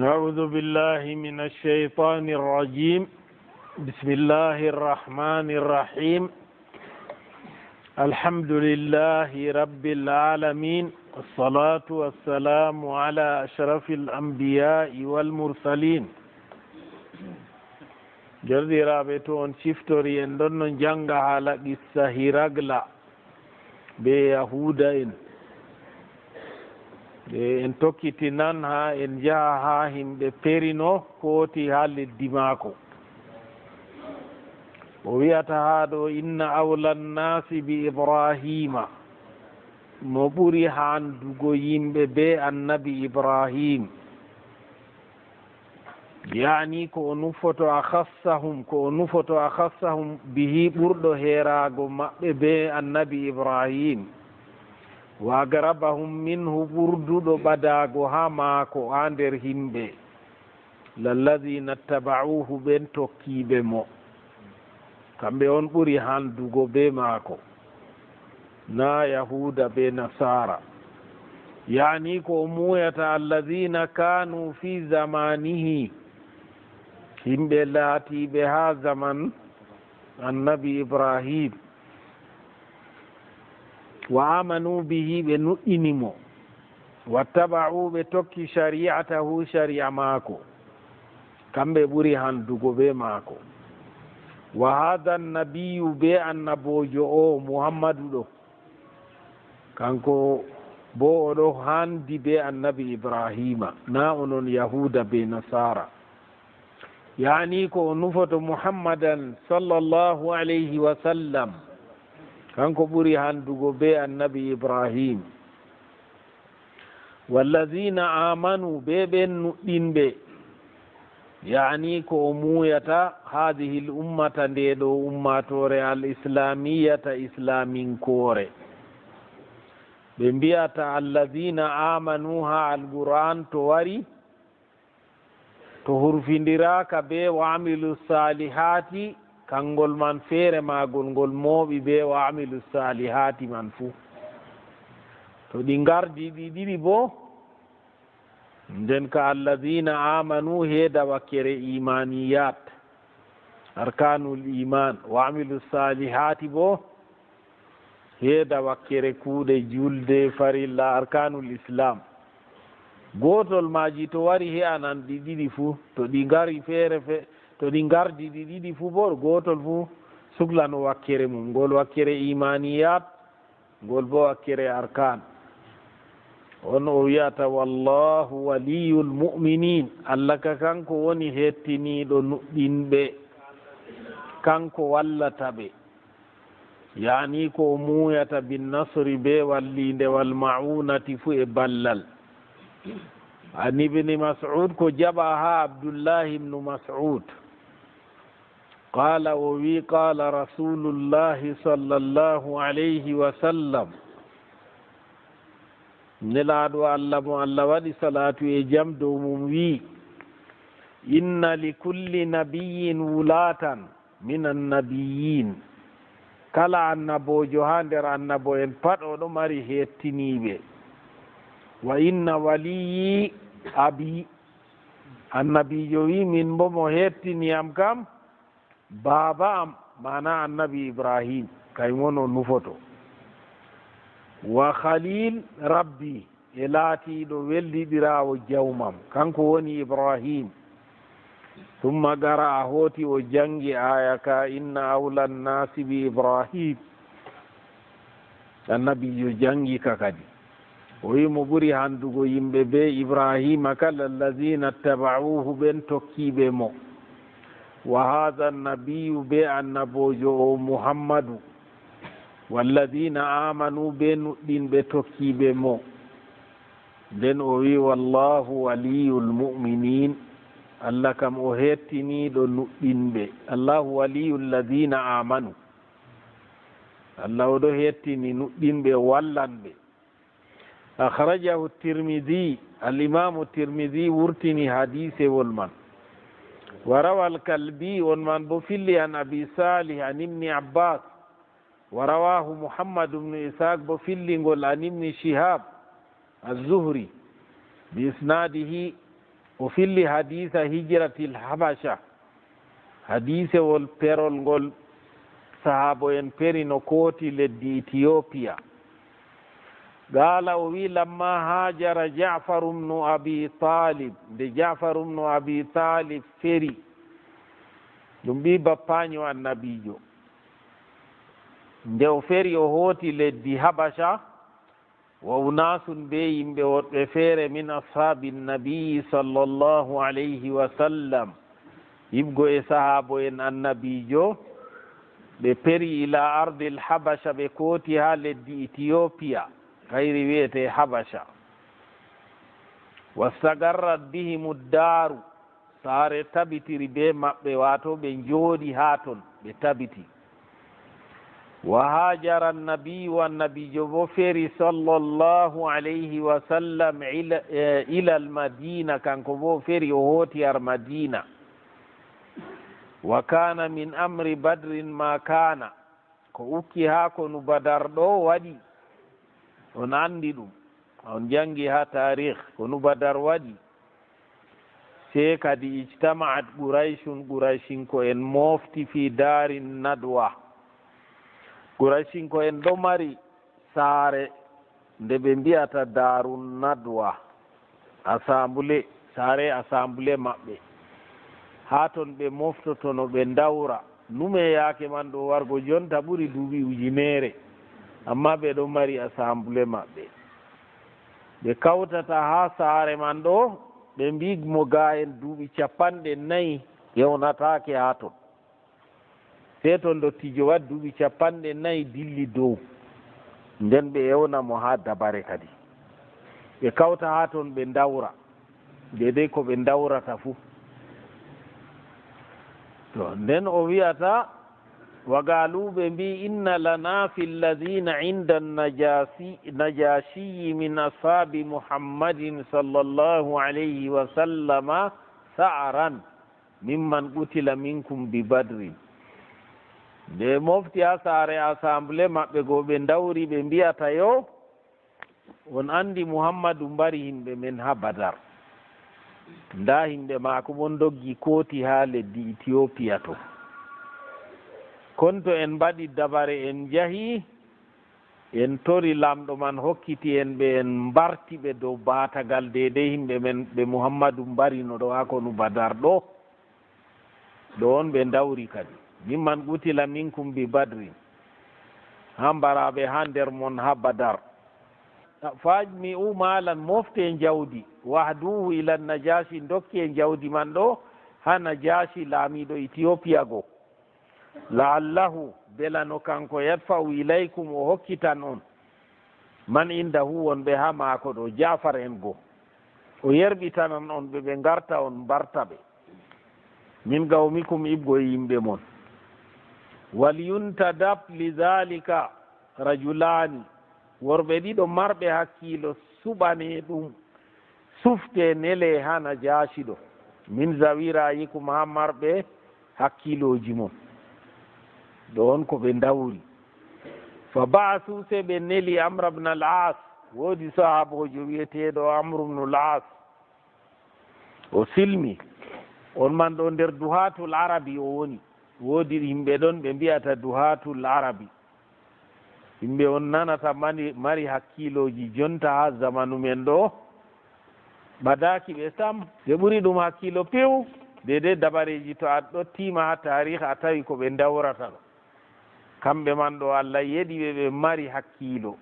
أعوذ بالله من الشيطان الرجيم. بسم الله الرحمن الرحيم. الحمد لله رب العالمين، والصلاة والسلام على أشرف الأنبياء والمرسلين. جردي رابطون شفتوري اندون جنغا على قصة هرقلا بيهودا en tokkitinan ha en jaha ha himɓe perino kooti ha leddi maako. O wiyata ha ɗo inna awla nnasi bi ibrahima, mo ɓuri handugo yimɓe be annabi ibrahim, yani ko o nufoto a khassahum bihi ɓurɗo heerago maɓɓe be annabi ibrahim, wa garabahum minhu ɓurduɗo ɓadago ha maako ha nder himɓe, lalladina taba'uhu ɓen tokkiɓe mo, kamɓe on ɓuri handugo be maako, na yahuda be nasara. yani ko o muyata alladina kanu fi zamanihi, himɓe laatiɓe ha zaman annabi ibrahim, wa amanu bihi ɓe nuɗɗinimo, wattaba'u ɓe tokki shari'atahu shari'a maako, kamɓe ɓuri handugo be maako. wa hada nabiyu be annabojo o muhammadu ɗo, kanko bo oɗo handi be annabi ibrahima, na onon yahuda be nasara. yani ko o nufoto muhammadan sallallahu alayhi wa sallam, kanko ɓuri handugo be annabi ibrahim. wallazina amanu be ɓen nuɗɗinɓe, yani ko o muyata hadihi l ummata, nde ɗo ummatore al islamiyata islaminkore. ɓe mbiyata allazina amanu ha alquran to wari, to hurfindiraka be wa amilu salihati, kangol man feere magol ngol mooɓi be wa amilu salihati man fuu. to ɗi gardi ɗi ɗiɗi bo, nden ka alladina amanu heeda wakkere imaniyat, arkanul iman, wa amilu salihati bo heeda wakkere kuuɗe julde farilla, arkanul islam. gotol maji to wari he anan ɗi ɗiɗi fuu, to ɗi ngari feere to ɗi gardi ɗi ɗiɗi fuu bo, gotol fuu suklano wakkere mum, ngol wakkere imaniyat, ngol bo wakkere arkan. on o wiyata wallahu waliyul mu'minin, allah ka kanko woni hettiniɗo nuɗɗinɓe, kanko wallata ɓe, yani ko o muyata bin nasri be wallinde wal ma'unati fu e ballal. an ibni mas'ud ko jaɓa ha abdullahi ibnu mas'ud qala o wi qala rasulullahi sallallahu alayhi wa sallam, nelaɗo allah mo allah waɗi salatu e jam dow mum wi, inna li kulli nabiyin wulatan min annabiyin, kala annabojo ha nder annabo en pat oɗo mari hettiniɓe. wa inna waliyi abi, annabijo wi min bo mo hettiniyam kam baba am, mana annabi ibrahim, kañum woni o nufoto. wa khalil rabbi, e laatiɗo welliɗirawo jawmam, kanko woni ibrahim. summa gara a hooti o jangi aya ka inna awla nnasi bi ibrahim, annabijo jangi ka kadi o wi mo ɓuri handugo yimɓe be ibrahima kala allazina taba'uhu ɓen tokkiɓe mo. wa hada nabiyu be annabojo o muhammadu, walladina amanu be nuɗɗinɓe tokkiɓe mo. nden o wi wallahu waliyul mu'minin, allah kam o hettiniɗo nuɗɗinɓe. allahu waliyu lladina amanu, allah oɗo hettini nuɗɗinɓe wallanɓe. akhrajahu tirmidi, alimamu tirmidi wurtini hadisewol man. wa rawa alkalbi, on man bo filli an abi salih an ibni abbas. wa rawahu muhammadu bnu ishaq bo fillingol an ibni shihab الزهري بإسناده o filli hadisa hijratil habasha, hadisewol perol ngol sahabo en peri no kooti leddi Ethiopia. Gala o wi lamma hajara Ja'faru bnu Abi Talib, nde Ja'faru bnu Abi Talib feri, ɗum ɓi bappaño annabijo, nde o feri o hooti leddi habasha, wa unasun be yimɓe woɗɓe feere min ashabi nabiyi sallllahu alayhi wa sallam, yibgo e sahabo en annabijo, ɓe peri ila ardil habasha, ɓe kooti ha leddi Ethiopia kayri wiyete habasha. wastagarrat bihimu daru, saare tabitiri be maɓɓe, wato ɓe jooɗi ha ton ɓe tabiti. wa hajara annabiyu, annabijo bo feri sallllahu alayhi wa sallam ila almadina, kanko bo feri o hooti ar madina. wa kana min amri badrin ma kana, ko ukki ha konu badar ɗo waɗi, on andi ɗum, on jangi ha tarikh konu badar waɗi. se kadi ijtama'at qurayshun, qurayshinko en mofti fi darin nadwa, qurayshinko en ɗo mari saare nde ɓe mbiyata darun nadwa, assemblé, saare assemblé maɓɓe, ha ton ɓe moftotono ɓe dawra. nume yaake man ɗo wargo jonta ɓuri duuɓi ujunere, amma ɓe ɗo mari assemblé maɓɓe. ɓe kawtata ha saare man ɗo, ɓe mbimo ga en duuɓi 40 yewnatake ha ton, se to dottijo wat duuɓi 40 dilli dow, nden ɓe yewnamo ha dabare kadi. ɓe kawta ha ton ɓe dawra dedei ko ɓe dawrata fuu. to nden o wiyata wagaluɓe mbi inna lana fi lladina inda najashiyi min ashabi muhammadin sallllahu alayhi wa sallama sa'aran mimman qutila minkum bi badrin. nde mofti ha saare assemblé maɓɓe go ɓe dawri, ɓe mbiyata yo on andi muhammadu mbari himɓe men ha badar, nda himɓe maako bon doggi kooti ha leddi Ethiopia to. konto en mbaɗi dabare, en jahi en tori lamɗo man hokkiti en ɓe, en mbarti ɓe dow batagal dedei himɓe men ɓe muhammadu mbarino ɗo ha konu badar ɗo on ɓe dawri kadi. mimman qutila minkum bi badrin, ha mbaraɓe ha nder mon ha badar. fajmi u malan, mofte jawdi, wahduhu ila najashi, dokki jawdi man ɗo ha najashi laamiɗo Ethiopia go. la'allahu, belano kanko yadfa'u ilaykum, o hokkitan on man indahu, wonɓe ha maako ɗo, Ja'far en go, o yerɓitanan on ɓe garta on mbarta ɓe, min gawmikum ibgo e yimɓe mon. walyuntadab lidhalika rajulani, worɓe ɗiɗo marɓe hakkilo suɓane ɗum sufte nele ha najashi ɗo, min zawirayikum, ha marɓe hakkiloji mon ɗo on ko ɓe dawri. fa ba'su, se ɓe neli Amr ibn al-As, woodi sahabojo wiyeteɗo Amr ibn al-As, o silmi, on man ɗo nder duhatul arabi o woni. woodi yimɓe ɗon ɓe mbiyata duhatul arabi, yimɓe on nanata mari hakkiloji jonta ha zamanu men ɗo, ɓadaki ɓe sam, ɓe ɓuri ɗum hakkilo pew, dedei dabareji to a ɗo tima ha tarih a tawi ko ɓe dawrata ɗo. kamɓe man ɗo Allah yeɗi ɓe mari hakkilo,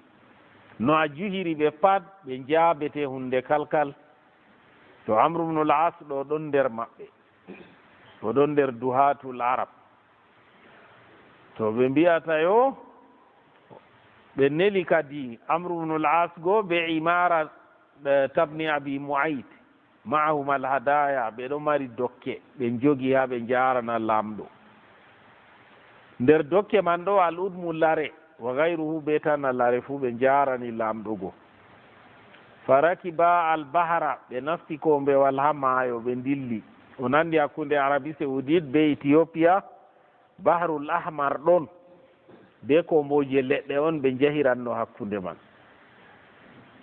no a juhiri ɓe pat ɓe jaabete hunde kalkal. to Amr ibn al-As ɗo ɗon nder maɓɓe, o ɗon nder duhatul arab. to ɓe mbiyata yo ɓe neli kadi Amr ibn al-As go be Imara tabni Abi Mu'ayt ma'ahum al-hadaya, ɓe ɗo mari dokke ɓe jogi ha ɓe jarana lamɗo. nder dokke man ɗo al-udmu lare wa gayruhu, be tan lare fu ɓe jarani lamɗo go. farakiba al-bahra, ɓe nasti kombewal ha maayo ɓe dilli. o nandi hakkunde Arabi Saoudite be Ethiopia, bahrul ahmar ɗon, be komboje leɗɗe on ɓe jahiranno hakkunde man.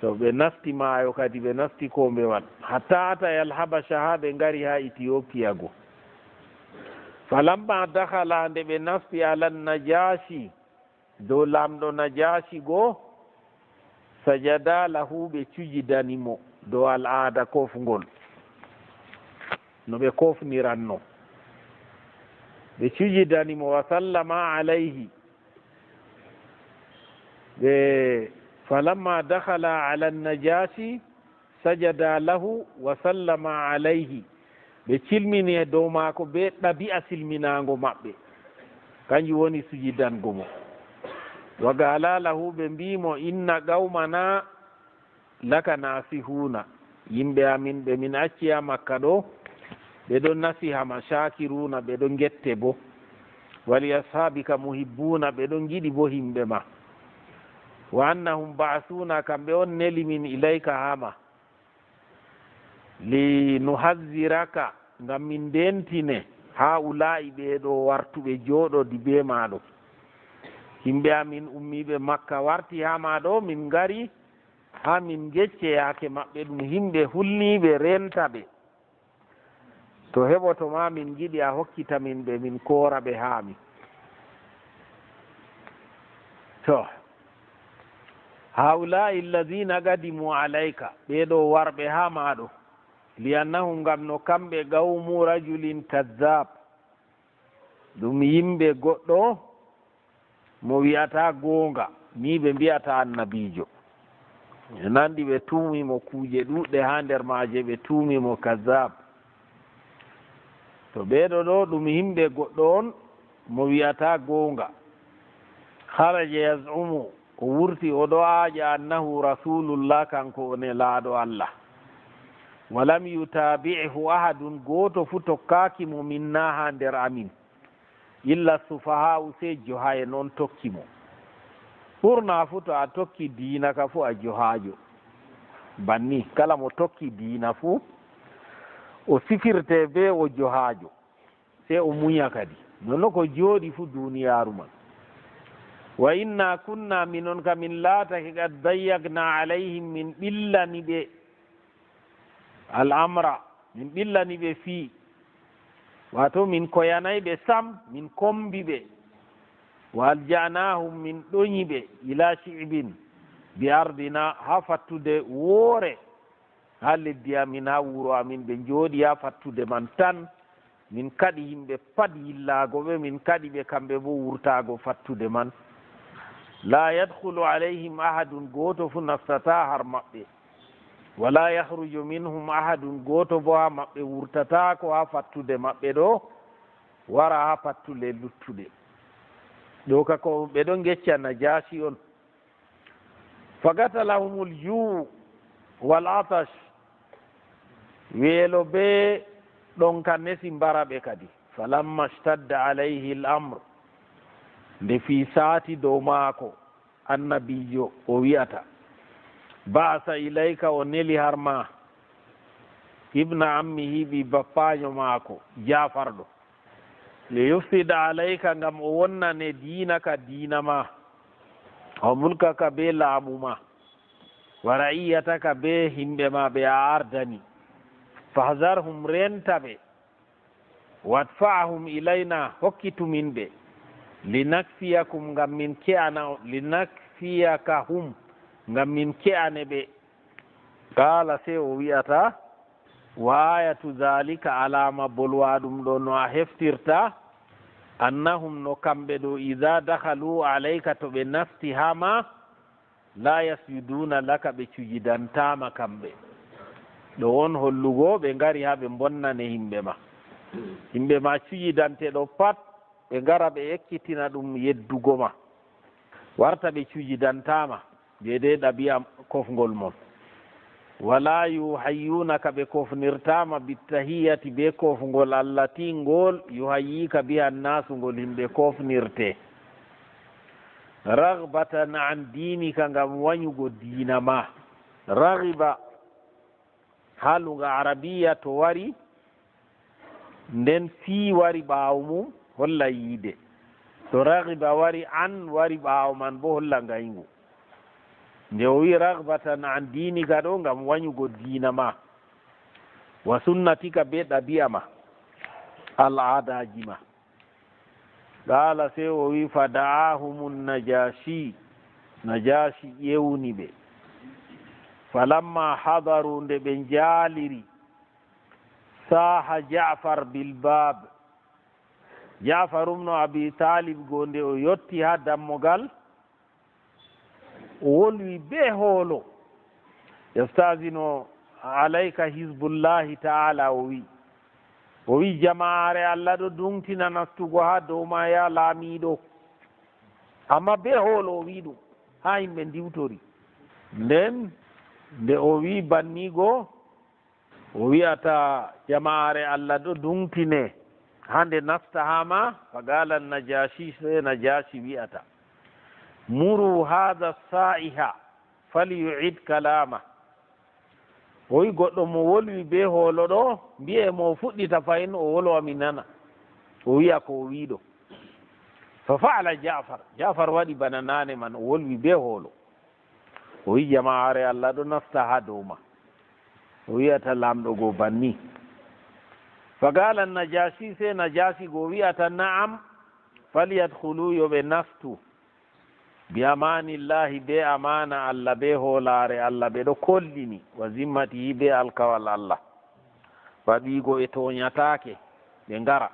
to ɓe nasti maayo kadi ɓe nasti kombewal hatta ata yal habasha ha ɓe ngari ha ethiopia go falamma dahala nde ɓe nasti alan najasi dow lamɗo najasi goo sajada lahu ɓe cujidanimo dow al'ada kofgol no ɓe kofniranno ɓe cujidanimo wa sallama alayhi ɓe falamma dakhala ala najasi sajada lahu wa sallama alayhi ɓe cilmini e dow maako be ɗabi'a silminago maɓɓe kanjum woni sujidango mo wa gala lahu ɓe mbimo inna qawmana laka nasihuna yimɓe amin ɓe min acciya makka ɗo ɓe ɗon nasihama shakiruna ɓe ɗon gette bo wali ashabika muhibbuna ɓe ɗon giɗi bo himɓe ma wa annahum ba'asuna kamɓe on neli min ilayka hama li nuhadziraka ngam min ndentine ha ula'i ɓeɗo wartuɓe jooɗodi be maɗo yimɓe amin ummiɓe makka warti ha maɗo min ngari ha min gecce yaake maɓɓe ɗum himɓe hulniɓe rentaɓe to heɓoto ma min giɗi a hokkita min ɓe min koora ɓe haami to haula'i alladina gadimu alayka ɓeɗo warɓe ha maɗo liannahum ngam no kamɓe gawmu rajulin kazzab ɗum yimɓe goɗɗo mo wiyata goonga ni ɓe mbiyata annabijo e nandi ɓe tuumimo kuuje ɗuɗɗe ha nder maaje ɓe tuumimo kazzab to ɓeɗo ɗo ɗum yimɓe goɗɗo on mo wiyata goonga haraja yazumu o wurti oɗo aaƴa annahu rasulullah kanko one laaɗo allah walam yutabi'hu ahadun gooto fu tokkaki mo minna ha nder amin illa sufaha'u sey johaye noon tokki mo ɓurna fu to a tokki diina ka fu a johajo banni kala mo tokki diina fu o sifirte be o johajo sey o muña kadi nonno ko jooɗi fu duniyaru man wa inna kunna minon ka min laatake qad dayyagna alayhim min ɓillani ɓe al'amra min ɓillani ɓe fii wato min koyanay ɓe sam min kombi ɓe wa aljanahum min ɗoñi ɓe ila shi'bin bi ardina ha fattude woore ha leddi amin ha wuro amin ɓe jooɗi ha fattude man tan min kaɗi yimɓe pat yillago ɓe min kaɗi ɓe kamɓe bo wurtago fattude man la yadkhulu alayhim ahadun gooto fu nastata har maɓɓe wala yahruju minhum ahadun gooto bo ha maɓɓe wurtatako ha fattude maɓɓe ɗo wara ha fattude luttuɗe ɗo ka ko ɓe ɗon gecca najasi on fagatalahumul juu wal atash weelo be ɗon ka nesi mbara ɓe kadi falamma stadda alayhi l amre nde fi saati dow maako annabijo o wiyata ba'asa ilayka o neli har ma ibna ammihi ɓi bappaño maako jafarɗo le yufsida alayka ngam o wonnane diinaka diina ma o mulkaka be laamu ma wa ra'iyataka be himɓe ma ɓe a ardani fahzarhum rentaɓe wadfa'ahum ilayna hokkitumin ɓe linakfiyakum ngam min ke'ana linakfiyakahum ngam min ke'ane ɓe kala se o wiyata wa ayatu zalika alama bolwa ɗum ɗo no a heftirta annahum no kamɓe ɗo ida dakhalu alayka to ɓe nasti hama la yasjuduna laka ɓe cujidantama kamɓe ɗo on hollugo ɓe ngari ha ɓe bonnane himɓe ma cujidanteɗo pat ɓe ngara ɓe ekkitina ɗum yeddugo ma warta ɓe cujidantama deedei ɗabi'a kofgol mon wala yuhayyunaka ɓe kofnirtama bittahiyati be kofgol allati ngol yuhayyika biha nnasu ngol himɓe kofnirte ragbatan an dinika ngam wañugo diina ma ragiba haalunga arabiya to wari nden fii wari ɓaawo mum holla yiide to ragiba wari an wari ɓaawo man bo holla ngayngu nde o wi ragbatan an dinika ɗo ngam wañugo diina ma wa sunnatika be ɗabi'a ma al adaji ma. qala sey o wi fa da'ahumun najashi ƴewni ɓe falamma hadaru nde ɓe jaaliri saha jafar bilbab jafar umno abi talib go nde o yetti ha dammogal o wolwi be hoolo yastazino alayka hizbullahi taala o wi jamaare allah ɗo dumtina nastugo ha dow ma ya laamiɗo amma be hoolo o wi ɗum ha yimɓe ndiwtori. nden nde o wi bannigo o wiyata jamaare allah ɗo dumtine hande nasta ha ma fagala najashi se najashi wiyata muru hada sa'iha falyu'id kalama o wi goɗɗo mo wolwi be hoolo ɗo mbiye mo fuɗɗita fayin o wolwa mi nana o wiya ko o wiɗo fa fa'ala jafar waɗi bana nane man o wolwi be hoolo o wi jamaare allah ɗo nasta ha dow ma o wiyata lamɗo go banni fagala najashi se najasi go wiyata na'am falyadkhulu yoɓe nastu bi amanillahi be amana allah be hoolare allah ɓe ɗo kollini wa zimmatihi be alkawal allah waɗigo e toñatake ɓe ngara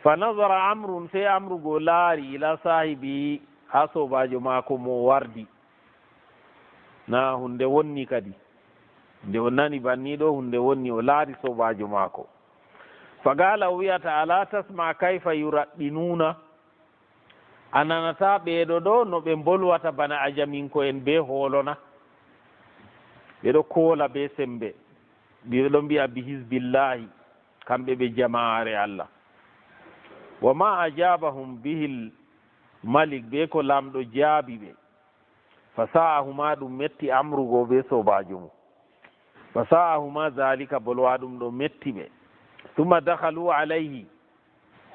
fa nadara amrun se amru go laari ila sahibi ha sobajo maako mo wardi na hunde wonni kadi nde o nani banniɗo hunde wonni o laari sobajo maako fagala o wiyata ala tasma kayfa yuraɗɗinuna a nanata ɓeeɗo ɗo no ɓe bolwata bana ajaminko en be hoolona ɓeɗo koola be sembe ɓeɗo mbiya bi hisbillahi kamɓe ɓe jamaare allah wa ma ajabahum bihil malik be ko lamɗo jaabi ɓe fa sa'ahuma ɗum metti amrugo be sobajo mum fa sa'ahuma zalika bolwa ɗum ɗo metti ɓe summa dakhalu alayhi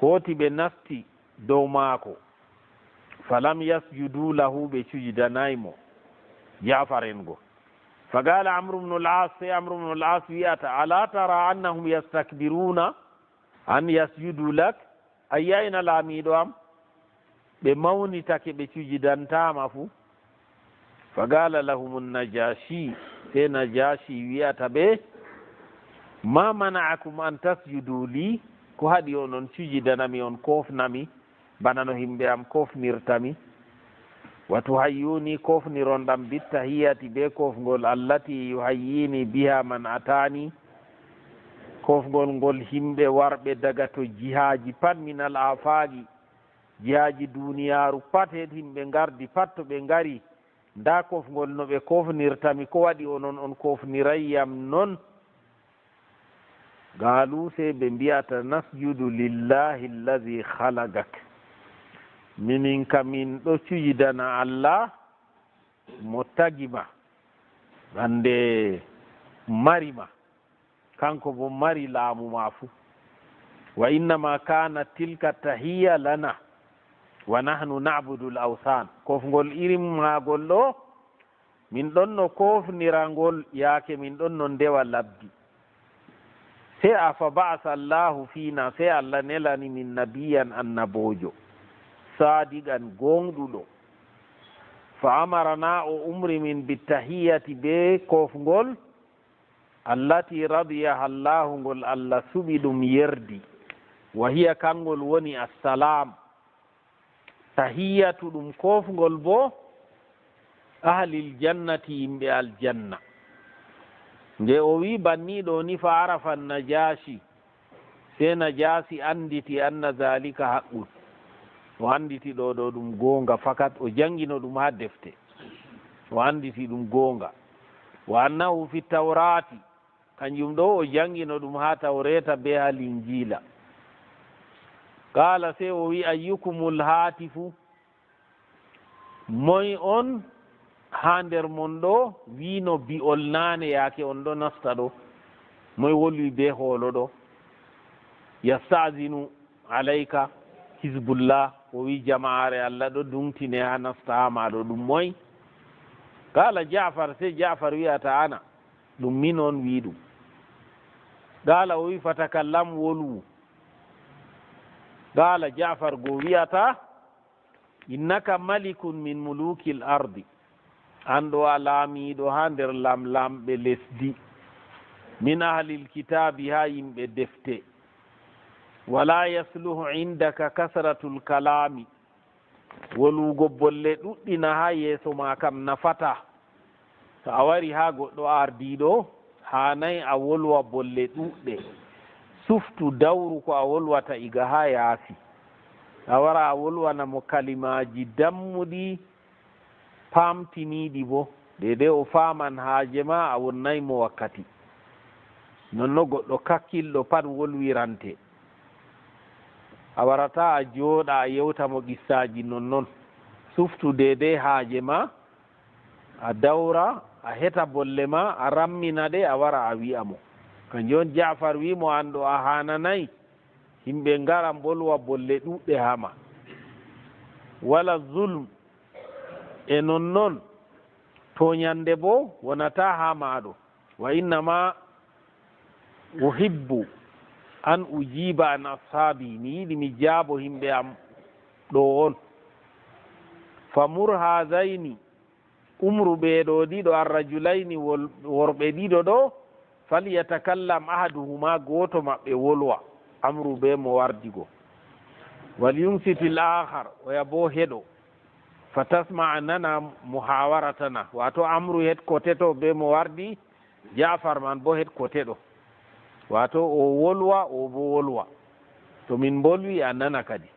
hooti ɓe nasti dow maako falam yasjudu lahu ɓe sujudanaymo jafar en go fagala amru bnu l-as se amru bnu l-as wiyata ala tara annahum yastakbiruna an yasjudu lak a yiyayna laamiɗo am ɓe mawnitake ɓe sujudantama fuu fagala lahum najashi se najashi wiyata ɓe ma mana'akum an tasjudu li ko haɗi onon sujudanami on kofnami bana no himɓe am kofnirtami wa tuhayyuni kofnironɗam bittahiyati be kofgol allati yuhayyini biha man atani kofgol ngol himɓe warɓe daga to jihaji pat minal afaqi jihaji duniyaru pat het himɓe gardi pat to ɓe ngari nda kofgol no ɓe kofnirtami ko waɗi onon on kofnirayyam non galu se ɓe mbiyata nasjudu lillahi allazi halagak minin ka min ɗo sujidana allah mo tagima hande marima kanko bo mari laamu ma fuu wa innama kana tilka tahiya lana wa nahnu nabudu l awsan kofgol irin magol ɗo min ɗon no kofnirangol yaake min ɗon no ndewa labdi se a fa ba'asa allahu fina se allah nelani min nabiyan annabojo sadiqan gonɗuɗo fa amarana o umri min bittahiyati be kofgol allati radiyaha allahu ngol allah suɓi ɗum yerdi wa hiya kangol woni assalam tahiyatu ɗum kofgol bo ahlil jannati yimɓe aljanna nde o wi banniɗo ni fa arafa najashi se najasi anditi anna zalika haqqun o anditi ɗo ɗum goonga fakat o jangino ɗum ha defte o anditi ɗum goonga wa annahu fi tawrati kanjum ɗo o jangino ɗum ha tawreta be ha linjila qala se o wi ayyukumul hatifu moy on ha nder mon ɗo wino bi'ol nane yaake on ɗo nasta ɗo moy wolwi be hoolo ɗo yastazinu alayka hizbullah o wi jamaare allah ɗo dumtine ha nasta ha maɗo ɗum moy qala jafar sey jafar wiyata ana ɗum min on wi ɗum qala o wi fatakallam wolwu qala jafar go wiyata innaka malikun min muluki l ardi an ɗo a laamiɗo ha nder lamlamɓe lesdi min ahlil kitabi ha yimɓe defte wala yasluhu indaka kasratul kalami wolwugo bolle ɗuɗɗina ha yeeso ma kam nafata to a wari ha goɗɗo ardiɗo hanayi a wolwa bolle ɗuɗɗe suftu dawru ko a wolwata iga ha yaasi a wara a wolwanamo kalimaji dammuɗi pamtiniɗi bo dede o faman haaje ma a wonnaymo wakkati nonno goɗɗo kakkilɗo pat wolwirante a warata a jooɗa a yewtamo qissaji nonnon suftu dede haaje ma a dawra a heta bolle ma a rammina ɗe a wara a wi'amo kanjum on jafar wimo an ɗo a hananayi yimɓe ngara bolwa bolle ɗuɗɗe hama wala zulm e nonnon toñande bo wonata ha maɗo wa innama uhibbu an ujiba an ashabi mi yiɗi mi jaabo himɓe am ɗo on famur hadaini umru ɓeɗo ɗiɗo arrajulayni worɓe ɗiɗo ɗo falyatakallam ahaduhuma goto maɓɓe wolwa amru be mo wardigo wal yumsitil ahar oya bo heɗo fatasma nana muhawaratana wato amru het kote to be mo wardi jafar man bo het kote ɗo wato o wolwa o bo wolwa to min bolwi a nana kadi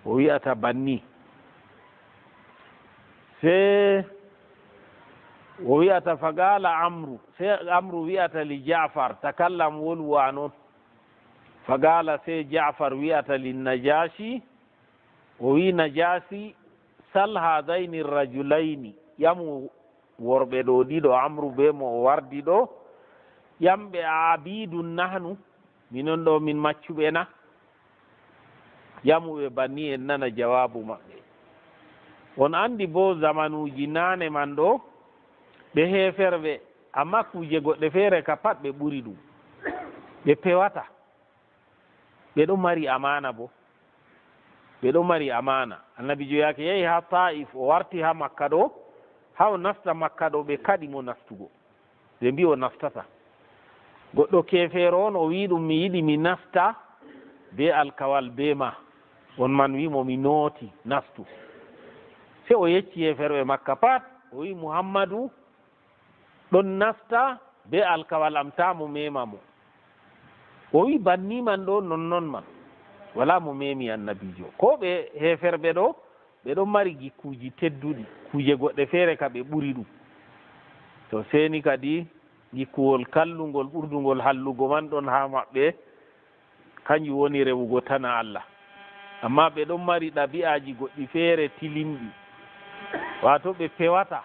o wi'ata banni se o wi'ata fagala amru se amru wi'ata li jafar takallam wolwa noon fagala se jafar wi'ata linnajashi o wi najasi sal hadaini rajulaini yamu worɓe ɗo ɗiɗo amru be mo o wardi ɗo yamɓe abidun nahnu minon ɗo min maccuɓe na yamuɓe banni en nana jawabu maɓɓe on andi bo zamanuji nane man ɗo ɓe heferɓe amma kuje goɗɗe feere ka pat ɓe ɓuri ɗum ɓe pewata ɓe ɗo mari amana bo ɓe ɗo mari amana annabijo yake yehi ha taif o warti ha makka ɗo ha o nasta makka ɗo ɓe kaɗi mo nastugo ɓe mbi o naftata goɗɗo kefeero on o wi ɗum mi yiɗi mi nasta be alkawal be ma on man wimo mi nooti nastu se o yecci heferɓe makka pat o wi muhammadu ɗon nasta be alkawal am ta mo mema mo o wi banniman ɗo nonnon ma wala mo memi annabijo ko ɓe heferɓe ɗo ɓe ɗon mari gikkuji tedduɗi kuje goɗɗe feere ka ɓe ɓuri ɗum to seni kadi gikkuwol kallugol ɓurdugol hallugo man ɗon ha maɓɓe kanjum woni rewugo tana Allah amma ɓe ɗon mari ɗabi'aji goɗɗi feere tilimɗi wato ɓe pewata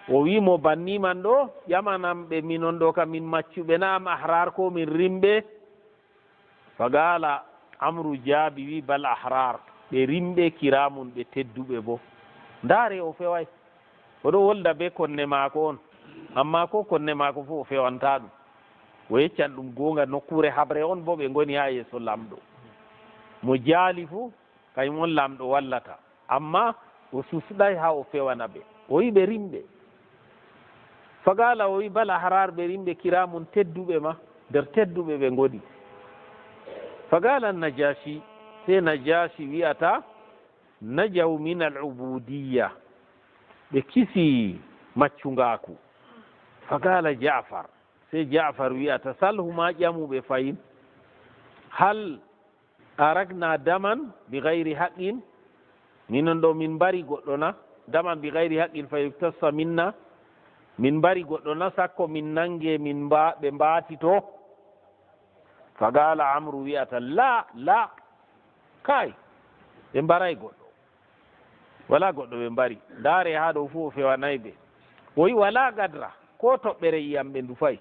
o wimo banniman ɗo ƴamanam ɓe minon ɗo ka min maccuɓe na am ahrar ko min rimɓe fagala amru jaabi wi bal ahrar ɓe rimɓe kiramum ɓe tedduɓe bo ndaare o feway oɗo wolda be konne maako on amma ko konne maako fof o fewanta ɗum o yeccan ɗum gonga nokkure habre on bo ɓe goni ha yeeso lamɗo mo jaali fuu kañum on lamɗo wallata amma o susɗay ha o fewana ɓe o wi ɓe rimɓe fagala o wi bala harar ɓe rimɓe kiramum tedduɓe ma nder tedduɓe ɓe goni fagala najashi se najashi wiyata najaw min al ubudiya ɓe kisi maccugaku fagala jafar se jafar wiyata salhuma ƴamuɓe fayin hal aragna daman bi gayri haqqin minon ɗo min mbari goɗɗo na daman bi gayri haqqin fa yuktassa minna min mbari goɗɗo na sakko min nange min ɓe mbaati to fagala amru wiyata la kay ɓe mbaray goɗɗo wala goɗɗo ɓe mbari ndaare ha ɗo fuu o fewanayi ɓe o wi wala gadra ko toɓɓere yiyam ɓe ndufay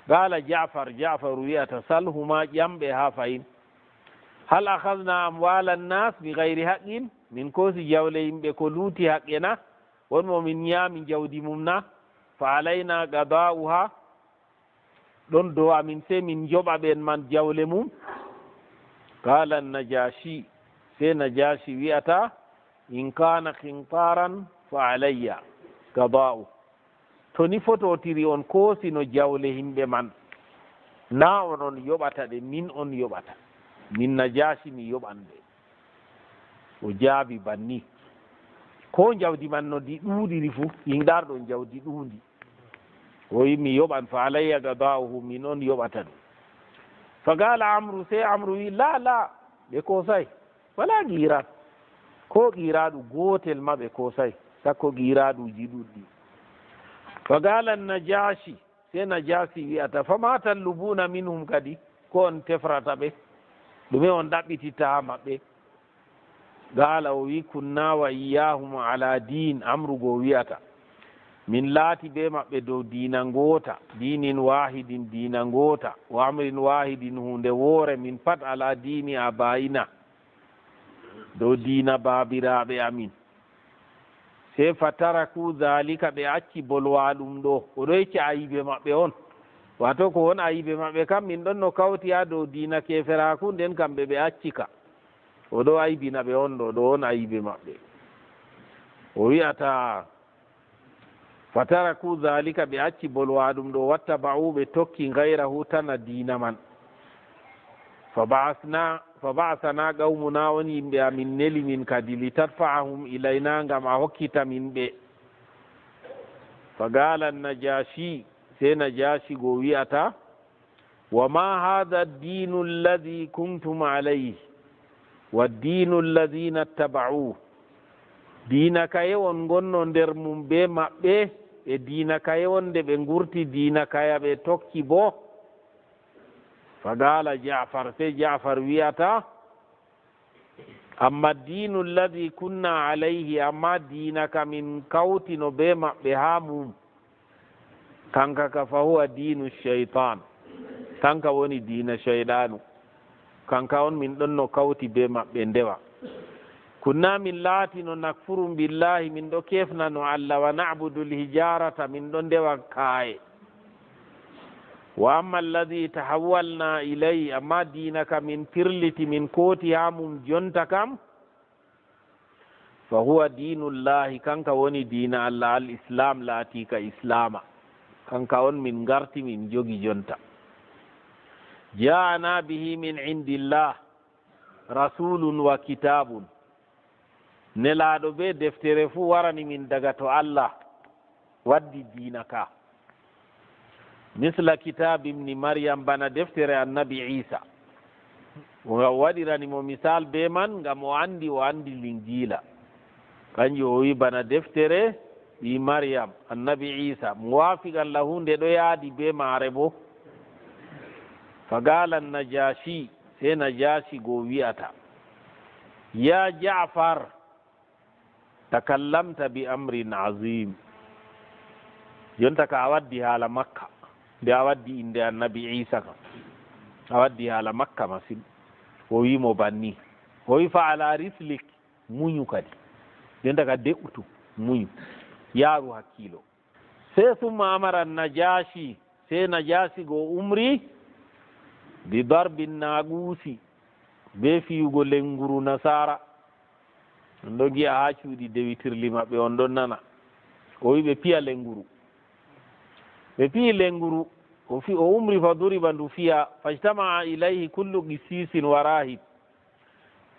gala jafar wiyata salhuma ƴamɓe ha fayin hal akhadna amwala nnas bi gayri haqqin min koosi jawle yimɓe ko luuti haqqe na wonmo min ñaami jawdi mum na fa alayna gada'uha ɗon dow amin sey min joɓa ɓen man jawle mum. qala najashi sey najashi wi'ata in kana kintaran fa alayya gada'u to ni fototiri on koosino jawle himɓe man na onon yoɓata ɗe min on yoɓata min najashi mi yoɓanɓe o jaabi banni ko jawdi man no di ɗuuɗiri fuu yinɗarɗon jawdi ɗuundi o wi mi yoɓan fa alayya gada'uhu min on yoɓata ɗum fa gala amru sey amru wi la ɓe koosay wala qiran ko qiraɗu gootel ma ɓe koosay sakko qiraɗuji ɗuɗɗi fa gala najashi sey najasi wiyata fama tallubuna minhum kadi ko on tefrata ɓe ɗume on ɗaɓɓititta ha maɓɓe gala o wi kunna wa iyahum ala din amrugo wiyata min laati ɓe maɓɓe dow diina ngoota dinin wahidin diina ngoota wa amrin wahidin hunde woore min pat ala dini abayina dow diina baabiraɓe amin sey fa taraku dhalika ɓe acci bolwa ɗum ɗo oɗo yecci ayiɓe maɓɓe on wato ko won ayiɓe maɓɓe kam min ɗon no kawti ha dow diina keferaku nden kamɓe ɓe accika oɗo aybina ɓe on ɗo on ayiɓe maɓɓe o wiyata fa taraku dhalika ɓe acci bolwa ɗum ɗo watta ba'uɓe tokki gayrahu tana diina man fa ba'asana qawmuna on yimɓe amin neli min kadi li tadfa'ahum ilayna ngam a hokkita min ɓe fa gala najashi sey najashi go wi'ata wa ma hadha dinu alladi kuntum alayhi wa dinu alladina ttaba'uh diina kaye on gonno nder mum be maɓɓe e diina kaye wonde ɓe gurti diina kaya ɓe tokki bo fa gala jafar sey jafar wiyata amma dinu alladi kunna alayhi amma diina ka min kawtino be maɓɓe ha mum kanka ka fa huwa dinu cheytan kanka woni diina cheyɗanu kanka on min ɗon no kawti be maɓɓe ndewa kunna min laatino nakfuru billahi min ɗo kefnano allah wa na'budu lhijarata min ɗo ndewa kaaye wa amma alladi tahawwalna ilayhi amma diina ka min pirliti min kooti ha mum jonta kam fa huwa dinullahi kanka woni diina allah al islam laatika islama kanka on min garti min jogi jonta ja'ana bihi min indillah rasulun wa kitabun nelaaɗo be deftere fuu warani min daga to allah waddi diina ka misla kitab ibni maryam bana deftere annabi isa o waɗirani mo misal be man ngam o andi linjila kanjum o wi bana deftere ɗi maryam annabi isa mo waafigal lahu nde ɗo yaadi be maare bo fa gala najashi sey najashi go wi'ata ya jafar takallamta bi amrin azim jonta ka a waddi haala makka nde a waddi inde annabi isa kam a waddi haala makka masin o wimo banni o wi fa ala rislik muñu kadi jonta ka deɓɓutu muñu yaaru hakkilo sey summa amara najashi sey najashi go umri bi darbin nagusi be fiyugo lenguru nasara on ɗo giya ha cuuɗi dewitirli maɓɓe on ɗon nana o wi ɓe piya lenguru ɓe piyi lenguru o umri fa duriba ndu fiya fajtama ilayhi kullu qisisin wa rahib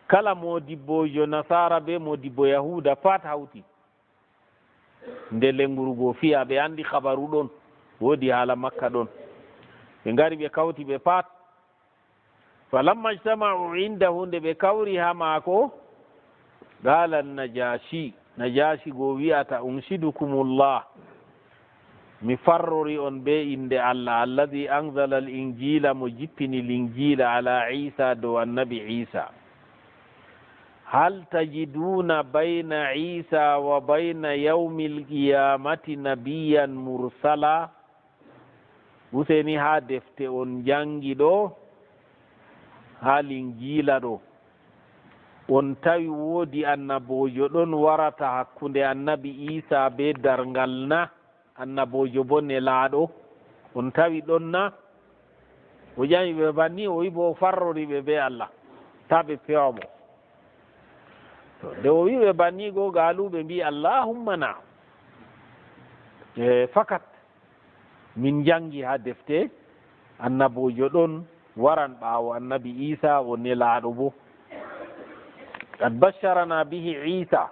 kala modibbojo nasara be modibbo yahuda pat hawti nde lenguru go fiya ɓe andi habaru ɗon woodi haala makka ɗon ɓe ngari ɓe kawti ɓe pat falamma ijtama'u indahu nde ɓe kawri ha maako gala najashi go wi'ata unshidukumullah mi farrori on be inde allah alladi anzala al injila mo jippini l'injila ala isa dow annabi isa hal tajiduna bayna isa wa bayna yaumi lqiyamati nabiyan mursala useni ha defte on jangi ɗo ha l'injila ɗo on tawi woodi annabojo ɗon warata hakkunde annabi isa be darngal na annabojo bo nelaaɗo on tawi ɗon na o ƴami ɓe banni o wi bo o farrori ɓe be allah ta ɓe pewa mo nde o wi ɓe banni goo gaaluɓe mbi allahumma na fakat min jangi ha defte annabojo ɗon waran ɓaawo annabi isa o nelaaɗo bo qad basharana bihi isa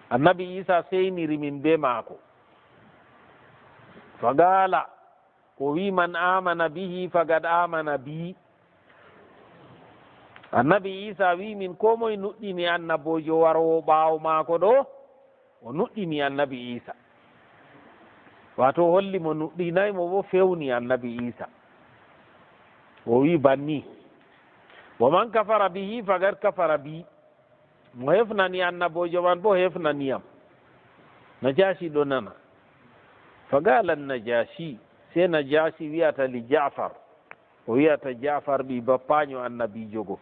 annabi isa seyniri min be maako fagala o wi man amana bihi fagad amana bi annabi isa wi min ko moye nuɗɗini annabojo warowo ɓaawo maako ɗo o nuɗɗini annabi isa wato holli mo nuɗɗinaymo bo fewni annabi isa o wi banni wa man kafara bihi fagad kafara bi mo hefnani annabojo man bo hefnaniyam najashi ɗo nana fagala najashi se najashi wiyata li jafar o wiyata jafar ɓi bappaño annabijo go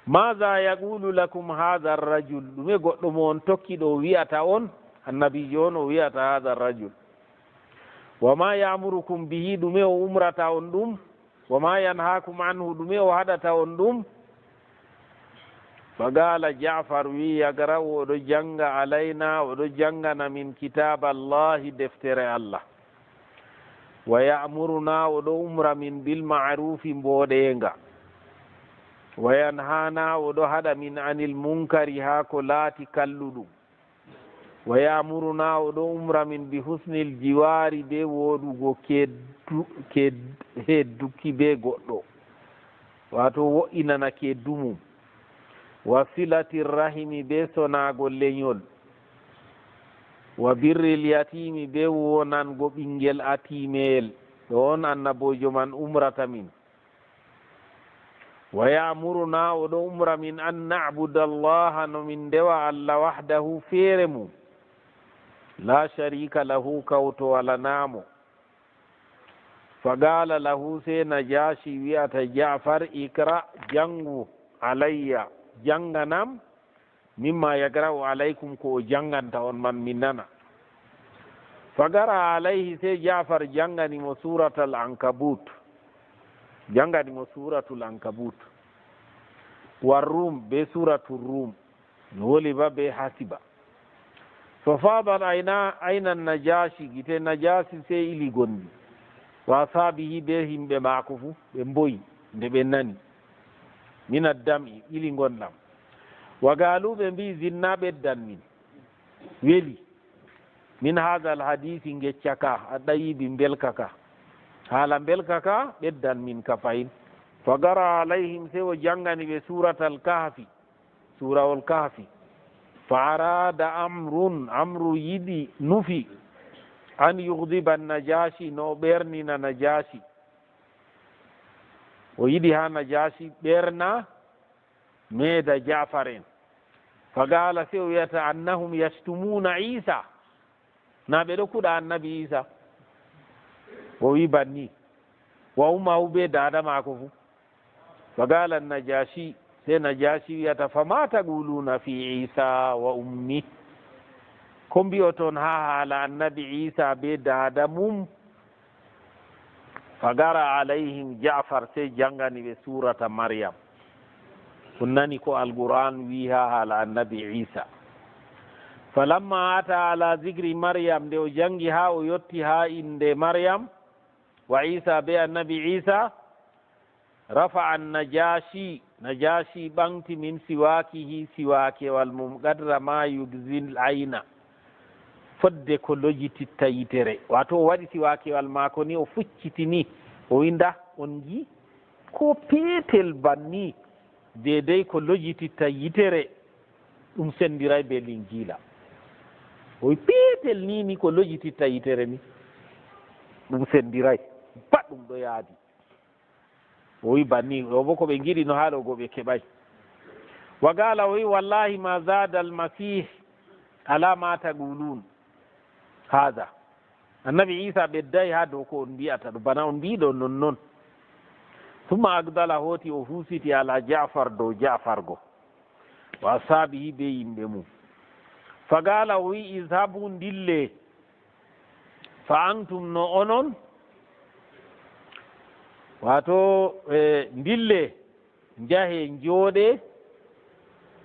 maha yaqulu lakum hatha rajul ɗume goɗɗo mo on tokki ɗo wiyata on annabijo on o wiyata hatha rajul wama yamurukum bihi ɗume o umrata on ɗum wama yanhakum anhu ɗume o haɗata on ɗum fagala jafar wi yagara oɗo janga alayna oɗo jangana min kitaba allahi deftere allah wa yamuruna oɗo umra min bilmarufi mboɗenga wa yanhana oɗo haɗa min anil munkari ha ko laati kalluɗum wa yamuruna oɗo umra min bi husnil jiwari be woɗugo hedduki be goɗɗo wato wo'inana keddumum wa silati rahimi be sonago leñol wa birril yatimi be wonango ɓinguel atimeyel ɗo on annabojo man umrata min wa yamuruna oɗo umra min an nabuda allaha no min ndewa allah wahdahu feere mum la sharika lahu kawto walanamo fagala lahu se najashi wiyata jafar ikra jangu alayya janganam mimma yagra'u alaykum ko o janganta on man min nana fagara alayhi se jafar janganimo suratal ankabut janganimo suratul ankabut war rum be suratul rum woli ba be hasiba fa fadat ayna najashi gite najasi se ili gondi wa sabihi be himɓe maako fu ɓe mboyi nde ɓe nani min addam'i ili gonɗam wagaluɓe mbi zinna ɓeddan min weli min hada al hadisi gecca ka a ɗayiɓi belka ka haala belka ka ɓeddan min ka fayin fagara alayhim se o jangani ɓe suratal kahfi surawol kahfi fa arada amru yiɗi nufi an yugdiba najashi no ɓernina najashi o yiɗi ha najashi ɓerna meeda jafar en fagala se o wiyata annahum yastumuna isa na ɓe ɗo kuɗa annabi isa o wi banni wa ummahu be dada mako fu fagala najashi se najashi wiyata fama taquluna fi isa wa ummi ko mbiyo toon ha haala annabi isa be dada mum fagara alayhim jafar se jangani ɓe surata maryam kun nani ko alquran wi ha haala annabi isa falamma ata ala zicri maryam nde o jangi ha o yetti ha inde maryam wa isa be annabi isa rafa an najashi ɓanti min siwakihi siwakewal mum qadra ma yugzil ayna fodde ko lojititta yitere wato o waɗi siwakewal maako ni o fuccitini o winda on ji ko peetel banni dedey ko lojititta yitere ɗum sendiray be linjila oy peetel ni ko lojititta yitere ni ɗum sendiray pat ɗum ɗo yaadi o wi banni o bo ko ɓe giɗi no haaɗo go ɓe keɓay wa gala o wi wallahi ma zada almasih ala ma taqulun hada annabi isa ɓedday ha dow ko on mbiyata ɗo bana on mbiɗo nonnoon summa agdala hooti o husiti ala jafar dow jafar go wa ashabihi be yimɓe mum fagala o wi ishabu ndille fa antum no onon wato ndille njahe njooɗe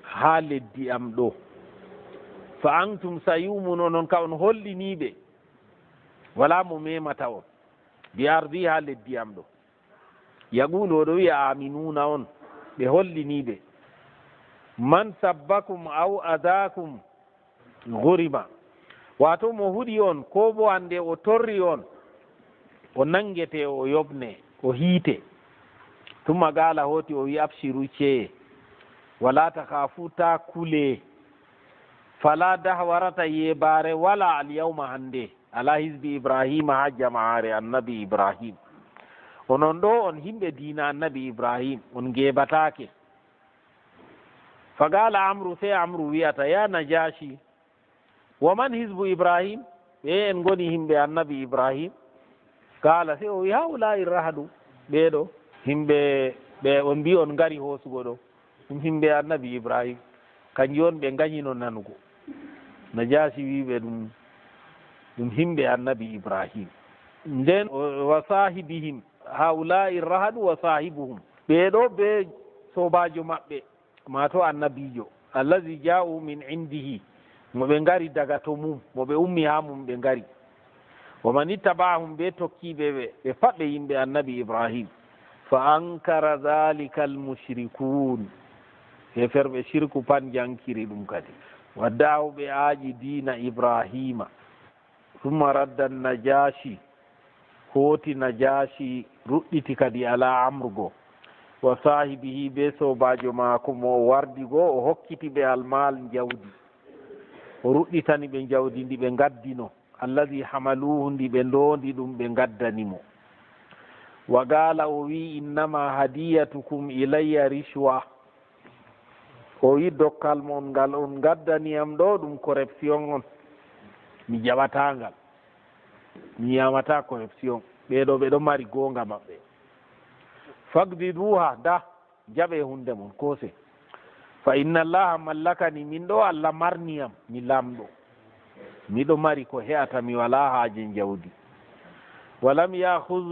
ha leddi am ɗo fa antum sayumun onon ka on holliniɓe wala mo memata on bi ardi ha leddi am ɗo yaqulu oɗo wiya aminuna on ɓe holliniɓe man sabbakum aw adakum gurima wato mo huɗi on ko bo hande o torri on o nangete o yoɓne o hiite tumma gala hooti o wi abshiru ceye wala takhafu ta kule fala dahwarata yebare wala alyawma hande ala hisbi ibrahima ha jama'are annabi ibrahim onon ɗo on himɓe diina annabi ibrahim on gebatake fagala amru se amru wiyata ya najashi woman hisbu ibrahim ɓe en goni himɓe annabi ibrahim kala se o wi haulai rahadu ɓeɗo himɓe ɓe on mbi on ngari hoosugo ɗo ɗum himɓe annabi ibrahim kanji on ɓe gañino nanugo najasi wiɓe ɗum himɓe annabi ibrahim nden wa sahibihim haulai rahadu wa sahibuhum ɓeɗo be sobajo maɓɓe mato annabijo allazi ja'u min indihi mo ɓe ngari daga to mum mo ɓe ummi ha mum ɓe ngari wa man ittaba'ahum be tokkiɓe ɓe pat ɓe yimɓe annabi ibrahim fa ankara dhalika almushrikun heferɓe shirku pat jankiri ɗum kadi waddahu ɓe aaƴi dina ibrahima summa radda najashi hooti najashi ruɗɗiti kadi ala amrugo wa sahibihi be sobajo maako mo wardi go o hokkiti ɓe almal jawdi o ruɗɗitani ɓe jawdi ndi ɓe gaddino alladi hamaluhu ndi ɓe ndondi ɗum ɓe gaddanimo wa gala o wi innama hadiyatukum ilayya rishwa o wi dokkal mon ngal on gaddaniyam ɗo ɗum corruption on mi jaɓatangal mi yamata corruption ɓeɗo ɓeɗo mari gonga maɓɓe fagdiduha da jaɓe hunde mon kose fa inna allaha mallakani min ɗo allah marniyam mi lamɗo miɗo mari ko he'ata mi wala haaje jawdi walam yahuz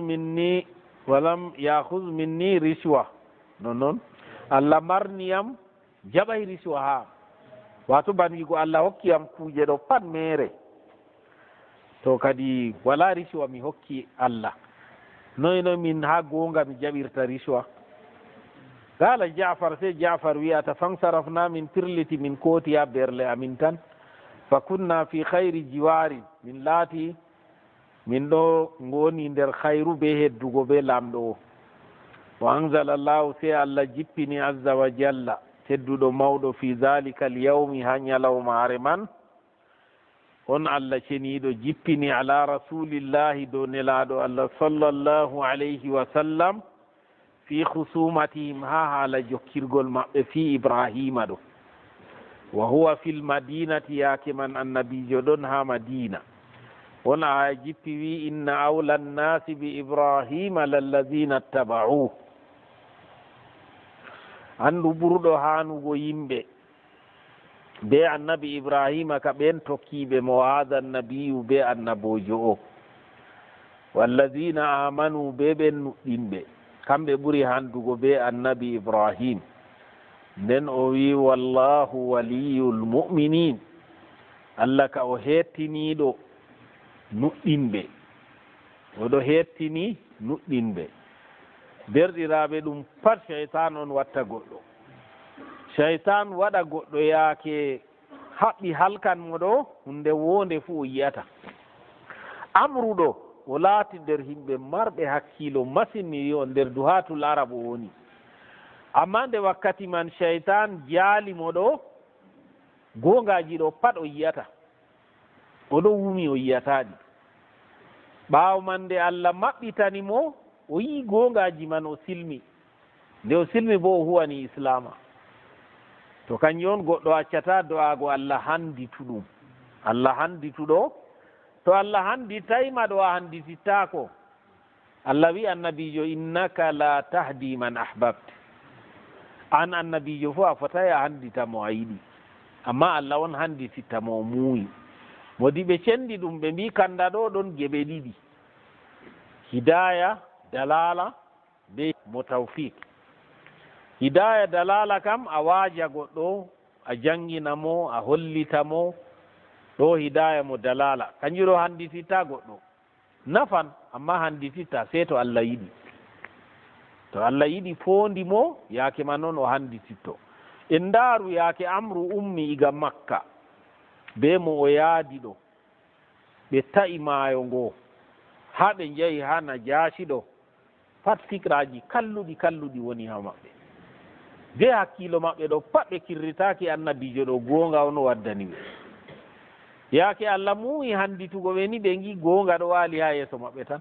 minni riswa noon allah marniyam jaɓay riswa ha wato ban wigo allah hokkiyam kuuje ɗo pat mere to kadi wala riswa mi hokki allah noyno min ha gonga mi jaɓirta riswa gala jafar se jafar wiyata fansarafna min pirliti min kooti ha berle amin tan fa kunna fi hayri jiwari min laati min ɗo ngoni nder hayru be heddugo be lamɗo o wa anzala llahu se allah jippini azza wa jalla tedduɗo mawɗo fi dhalika alyawmi ha ñalawmaare man on allah ceniɗo jippini ala rasulillahi dow nelaɗo allah sallllahu alayhi wa sallam fi husumatihim ha haala jokkirgol maɓɓe fi ibrahima ɗo wa huwa fil madinati yaake man annabijo ɗon ha madina on aya jippi wi inna awla nnasi bi ibrahima lalladina ttaba'uh andu ɓurɗo hanugo yimɓe be annabi ibrahima ka ɓen tokkiɓe mo hada annabiyu be annabojo o walladina amanu be ɓen nuɗɗinɓe kamɓe ɓuri handugo be annabi ibrahim nden o wi wallahu waliyul mu'minin allah ka o hettiniɗo nuɗɗinɓe oɗo hettini nuɗɗinɓe derɗiraɓe ɗum pat cheytan on watta goɗɗo cheytan waɗa goɗɗo yaake haɓɓi halkan mo ɗo hunde wonde fu o yiyata amruɗo o laati nder himɓe marɓe hakkilo masine mi wi on nder duhatul arab o woni amma nde wakkati man cheytan jaali mo ɗo gongaji ɗo pat o yiyata oɗo wumi o yiyataɗi ɓaawo man nde allah maɓɓitani mo o yii gongaji man o silmi nde o silmi bo o huwani islama to kanjum on goɗɗo accata do'ago allah handitu ɗum allah handituɗo to allah handitayima ɗo a handitittako Allah wi annabijo innaka la tahdi man ahbabte, an annabijo fo a fotayi a handitamo a yiɗi, amma Allah on handitittamo o muuyi. Modi ɓe cendi ɗum ɓe mbi kanda ɗo ɗon geɓe ɗiɗi, hidaya dalala be mo tawfiq. Hidaya dalala kam a waaja goɗɗo a jangginamo a hollitamo, ɗo hidaya mo dalala kanjuro handititta goɗɗo nafan, amma handititta sey to Allah yiɗi. To Allah yiɗi fondi mo yaake man noon o handititto. En ndaaru yaake Amru ummi iga Makka be mo o yaadi ɗo, ɓe ta'i maayo ngo haa ɓe njehi haa Najaasi ɗo, pat fikraji kalluɗi woni ha maɓɓe, be hakkilo maɓɓe ɗo pat ɓe kirritaki annabijo ɗo goonga on waddani ɓe. yaake Allah muuyi handitugo ɓe ni ɓe ngi goonga ɗo waali ha yeeso maɓɓe tan,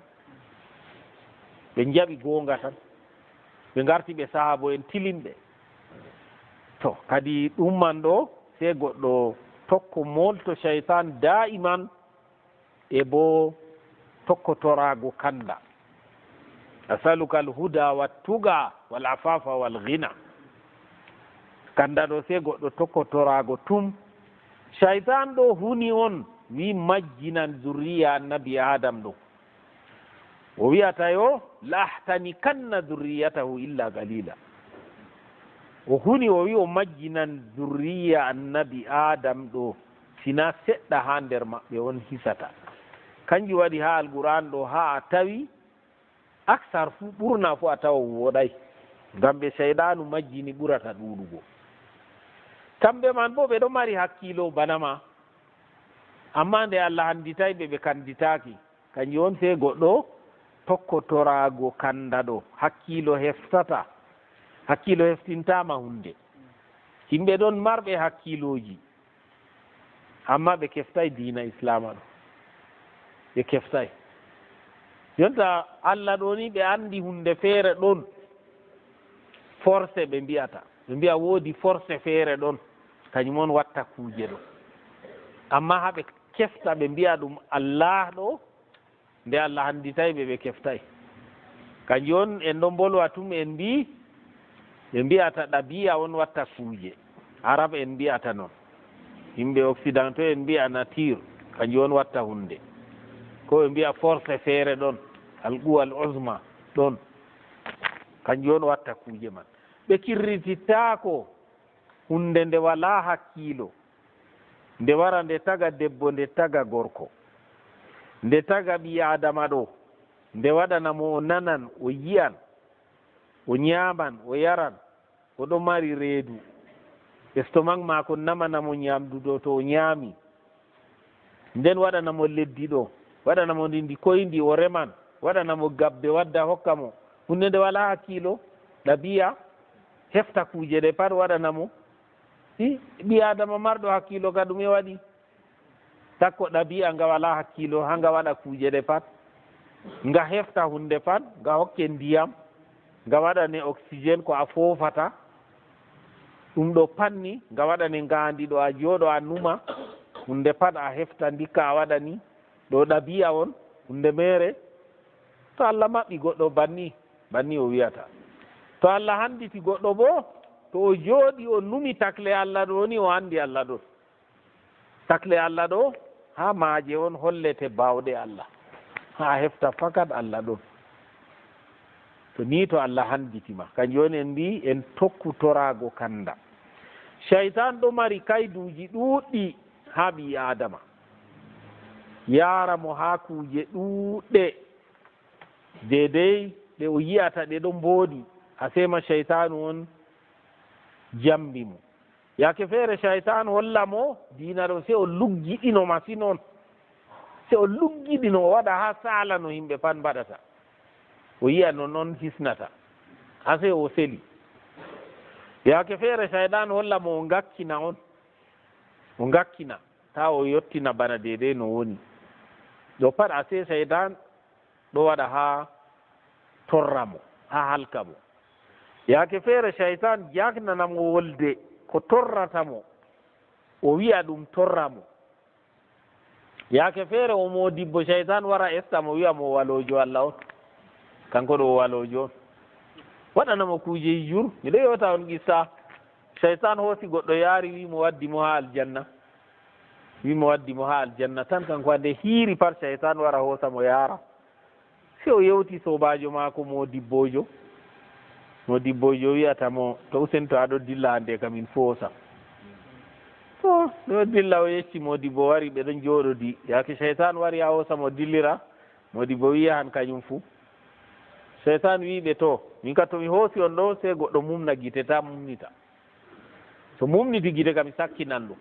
ɓe njaɓi goonga tan, ɓe ngarti ɓe sahabo en tilinɓe. To kadi ɗum man ɗo sey goɗɗo tokko molto cheytan da'iman, e bo tokkotorago kanda. asaluka alhuda wattuga wal afafa wal ghina. Kanda ɗo sey goɗɗo tokkotorago tum. Cheytan ɗo huni on wi majjinan zurriya annabi Adam ɗo, o wiyata yo lahtanikanna zurriyatahu illa qalila. O huni o wi o majjinan zurriya annabi Adam ɗo sina seɗɗa ha nder maɓɓe on hisata. Kanjum waɗi ha alquran ɗo ha a tawi aksar fu ɓurna fu a tawa woɗay, ngam ɓe cheydanu majjini ɓurata ɗuɗugo. Kamɓe man bo ɓe ɗo mari hakkilo bana ma, amma nde Allah handitay ɓe kanditaki. Kanjum on sey goɗɗo tokkotorago kanda ɗo, hakkilo heftata, hakkilo heftintama hunde. Yimɓe ɗon marɓe hakkiloji, amma ɓe keftay diina islama ɗo, ɓe keftay. Jonta Allah ɗo ni ɓe andi hunde feere ɗon, force ɓe mbiyata, ɓe mbiya woodi force feere ɗon kañum on watta kuuje ɗo, amma ha ɓe kefta ɓe mbiya ɗum Allah ɗo, nde Allah handitay ɓe keftay. Kanjum on en ɗon bolwa tum en mbi ɓe mbiyata ɗabi'a on watta kuuje, arab en mbiyata noon, yimɓe occidentaux en mbiya nature kanjum on watta hunde, ko ɓe mbiya force feere ɗon, alquwal uzma ɗon, kanjum on watta kuuje man. Ɓe kirritittako hunde nde wala hakkilo, nde wara nde taga debbo, nde taga gorko, nde taga ɓi adama ɗo, nde waɗanamo o nanan, o yiyan, o ñaaman, o yaran, oɗo mari reedu, estomac maako namanamo ñamdu ɗo to o ñaami, nden waɗanamo leddi ɗo, waɗanamo ndi koyndi o reman, waɗanamo gabbe wadda hokka mo, hunde nde wala hakkilo, ɗabi'a hefta kuuje ɗe pat waɗanamo. Ɓi adama marɗo hakkilo ka ɗume waɗi? Takko ɗabi'a nga wala hakkilo, ha nga waɗa kuuje ɗe pat, nga hefta hunde pat, nga hokke ndiyam, nga waɗane oxygéne ko a fofata, ɗum ɗo panni nga waɗane ngandi ɗo a jooɗo a numa, hunde pat a hefta ndikka a waɗani, ɗo ɗabi'a on, hunde mere. To Allah maɓɓi goɗɗo banni o wiyata. To Allah handiti goɗɗo bo, to o jooɗi o numi takle Allah ɗo ni, o andi Allah ɗon. Takle Allah ɗo ha maaje on hollete bawɗe Allah, ha hefta fakat Allah ɗon. To ni to Allah handitima, kanjum on en mbi en tokkutorago kanda. Cheytan ɗo mari kayduji ɗuɗɗi ha ɓi adama, yara mo ha kuje ɗuɗɗe dedei ɗe o yiyata ɗe ɗon mboɗi, a sema cheytanu on jambi mo. Yake feere cheytan holla mo diina ɗo, se o luggiɗino masine on, se o luggiɗino o waɗa ha sala no yimɓe pat mbaɗata, o yiya no noon hisnata, ha se o seli. Yake feere cheytan holla mo o ngakkina on, o ngakkina ta o yottina bana dedei no woni ɗo pat, a se cheytan ɗo waɗa ha torra mo, ha halka mo. Yake feere cheytan jaknanamo wolde ko torrata mo, o wiya ɗum torra mo. Yake feere o modibbo cheytan wara esta mo wiya mo walojo Allah on, kanko ɗo walojo on waɗanamo kuujeji jur miɗo yewta on qissa cheytan hoosi goɗɗo yaari wimo waddimo ha aljanna wimo waddimo ha aljanna tan kanko ande hiiri par cheytan wara hoosamo yaara si o yewti sobajo maako modibbojo wiyatamo to usen to aɗo dilla hande kamin foosa to ɗo dilla o yecci modibbo wari ɓeɗon jooɗodi yake cheytan wari ha hoosamo dillira modibbo wiya han kañum fuu cheytan wiɓe to min ka tomi hoosi on ɗo se goɗɗo mumna gite ta mumnita so mumniti gite kam mi sakkinan ɗum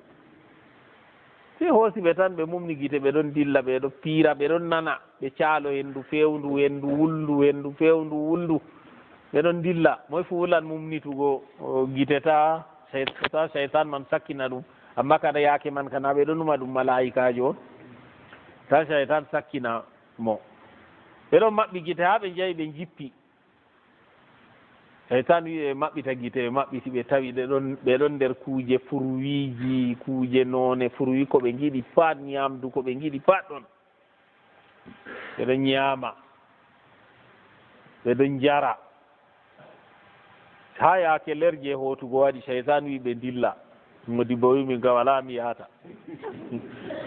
se hoosi ɓe tan ɓe mumni gite ɓeɗon dilla ɓeɗo piira ɓeɗon nana ɓe caalo hendu fewndu hendu wuldu hendu fewndu wuldu ɓeɗon dilla moye fu wulan mumnitugo gite ta cheytan man sakkina ɗum amma kada yaake man kana ɓeɗo numa ɗum malayikajo on ta cheytan sakkina mo ɓeɗon maɓɓi gite ha ɓe jeeyi ɓe jippi cheytan wi ɓe maɓɓita gite ɓe maɓɓiti ɓe tawi ɓeɗon nder kuuje furwiji kuuje noone furwi ko ɓe giɗi pat ñamdu ko ɓe giɗi pat ɗon ɓeɗon ñaama ɓeɗon jara ha yaake lerje hootugo waɗi cheytan wi ɓe dilla modibbo wi min ga wala mi yahata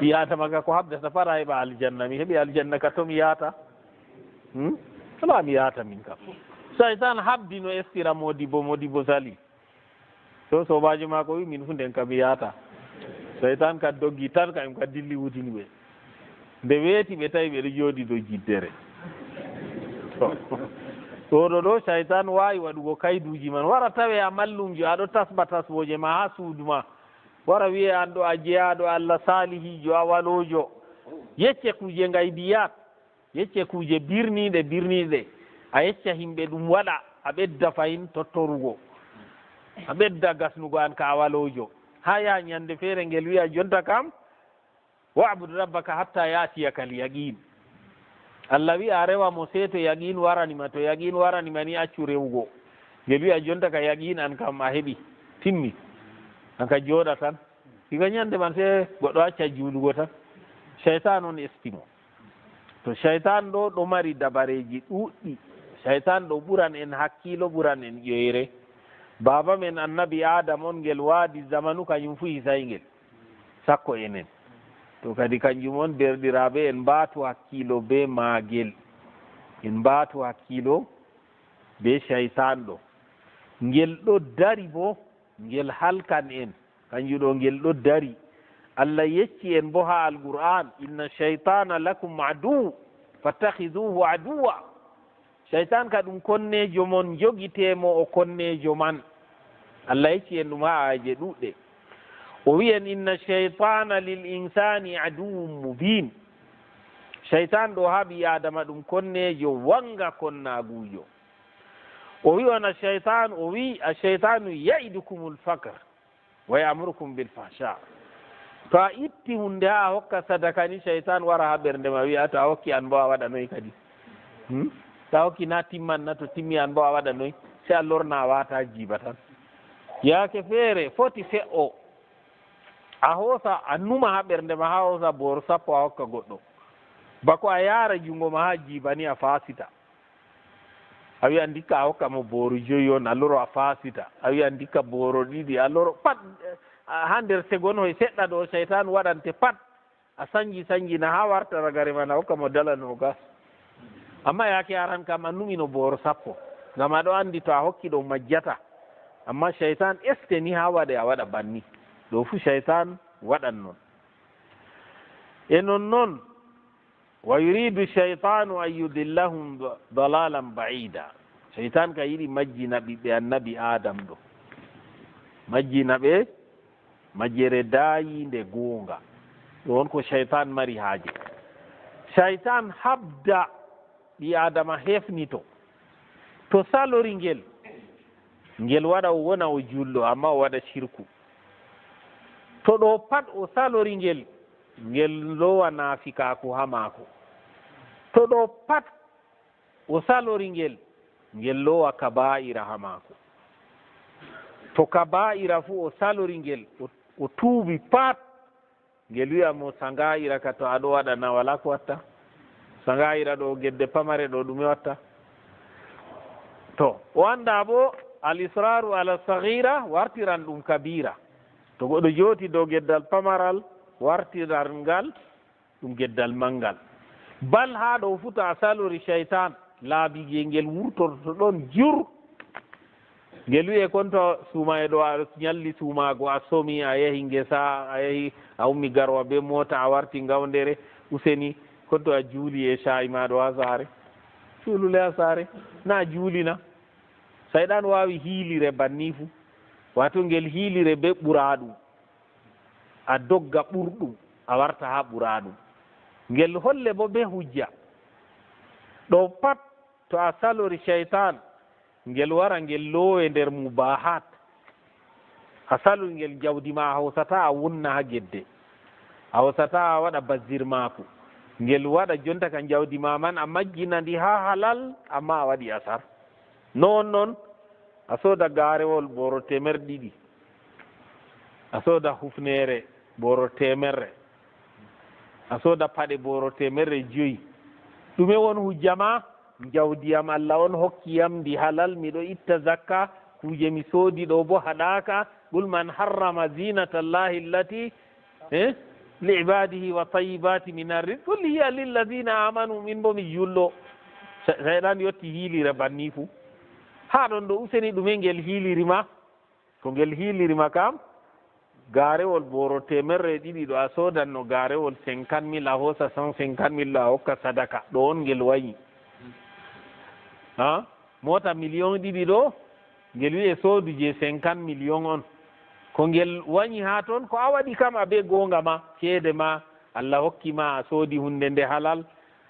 mi yahata maga ko habdata fara heɓa aljanna mi heeɓi aljanna ka to mi yahata wala mi yahata min kam cheytan habdi no estira modibbo sali to sobajo mako wi min fu nden kam mi yahata cheytan kad doggi tan kañum kad dilli wutini ɓe nde weeti ɓe tawi ɓeɗo jooɗi dow jiddere oɗo ɗo cheytan wawi waɗugo kayduji man wara tawe a mallumjo aɗo tasba tasboje ma ha suudu ma wara wiye an ɗo a jeyaɗo Allah salihijo a walojo yecce kuje gaydiyat yecce kuje birniɗe a yecca himɓe ɗum waɗa a ɓedda fayin tottorugo a ɓedda gasnugo an ka a walojo ha yaha ñande feere ngel wiya jonta kam wa'bud rabbaka hatta yatiyaka al yaqin Allah wi a rewa mo see to yaqin waranima to yaqin waranima ni accu rewugo ngel wiya jonta ka yaqin an kam a heeɓi timmi an ka jooɗa tan diga ñande man se goɗɗo acca juulugo tan cheytan on estimo to cheytan ɗo mari dabareji ɗuɗɗi cheytan ɗo ɓuran en hakkilo ɓuran en ƴoyre baba men annabi adam on ngel waadi zamanu kañum fu hisaygel sakko enen to kadi kanjum on derɗiraɓe en mbaatu hakkilo be maagel en mbaatu hakkilo be cheytan ɗo ngel ɗo dari bo ngel halkan en kanjum ɗo ngel ɗo dari Allah yecci en bo ha alqur'an inna cheytana lakum adu fattahiduhu aduwa cheytan ka ɗum konnejo mon jogitemo o konnejo man Allah yecci en ɗum ha aje ɗuɗɗe o wiyen inna cheytana lil insani aduwum mubin cheytan ɗo ha ɓi adama ɗum konnejo wanga konnagujo o wi ona cheytan o wi a cheytanu yaidukumul fakr wa yamurukum bil fahsha to a itti hunde ha a hokka sadaka ni cheytan wara ha ɓernde ma wiya to a hokki an bo a waɗa noyi kadi to a hokki na timman na to timmi an bo a waɗa noyi se a lorna a wata jiba tan yaake feere foti fe'o a hoosa a numa ha ɓernde ma ha hoosa booro sappo a hokka goɗɗo bako a yaara jungo ma ha jiba ni a fasita a wiya ndikka a hokka mo booro joyi on a loro a fasita a wiya ndikka booro ɗiɗi a loro pat ha nder segon hoye seɗɗa ɗo cheytan waɗante pat a sanjina ha warta ragare man a hokka mo dalano gas amma yaake aran kam a numino booro sappo ngam aɗo andi to a hokki ɗo majjata amma cheytan este ni ha waɗe a waɗa banni ɗo fu cheytan waɗan noon e noon wa yuridu cheytanu an yudillahum dalalan baida cheytan ka yiɗi majjina ɓiɓɓe annabi adam ɗo majjina ɓe majjere daayinde goonga ɗo on ko cheytan mari haaje cheytan habda ɓi adama hefnito to salori ngel waɗa o wona o julɗo amma o waɗa shirku to ɗo pat o salori ngel lowa naafikaku ha maako to ɗo pat o salori ngel lowa kaba'ira ha maako to kaba'ira fu o salori ngel o tuubi pat ngel wiya mo sanga'ira ka to aɗo waɗa na wala ko watta sanga'ira ɗo gedde pamare ɗo ɗume watta to o anda bo al israru ala sagira wartiran ɗum kabira to goɗo jooti dow geddal pamaral wartiran ngal ɗum geddal mangal bal ha ɗo fu to a salori cheytan laabigel ngel wurtorto ɗon jur ngel wiye kon to suuma e ɗo a ñalli suumago a somi a yahi ngesa a yahi a ummi garwa be mota a warti ngawdere useni kon to a juuli e shayi maɗo ha saare cuulule ha saare na juulina sayɗan wawi hiilire banni fu wato ngel hiilire be ɓuraɗum a dogga ɓurɗum a warta ha ɓuraɗum ngel holle bo be hujja ɗo pat to a salori cheytan ngel wara ngel loowe nder mubahat a salori ngel jawdi ma a hawsata a wonna ha gedde a hawsata a waɗa basir maako ngel waɗa jonta ka jawdi ma man a majjina ndi ha halal amma a waɗi asar non noon a sooda gaarewol boro temerre ɗiɗi a sooda hufnere boro temerre a sooda paɗe boro temerre joyi ɗume won hujjama jawdiyam Allah on hokkiyam ndi halal miɗo itta zakka kuje mi soodi ɗo bo haɗaka qul man harrama zinata llahi allati li ibadihi wa tayyibati min arrizq qul hiya lilladina amanu min bo mi jullo seyɗan yetti hiilire banni fu ha ɗon ɗo useni ɗume ngel hiilirima ko ngel hiilirima kam gaarewol boro temerre ɗiɗi ɗo a soodanno gaarewol 50 000 a hoosa 150 000 a hokka sadaka ɗo on ngel wayi ha mota million ɗiɗi ɗo ngel wiye soodu je 50 million on ko ngel wañi ha toon ko a waɗi kam a be goonga ma ceede ma Allah hokkima a soodi hunde nde halal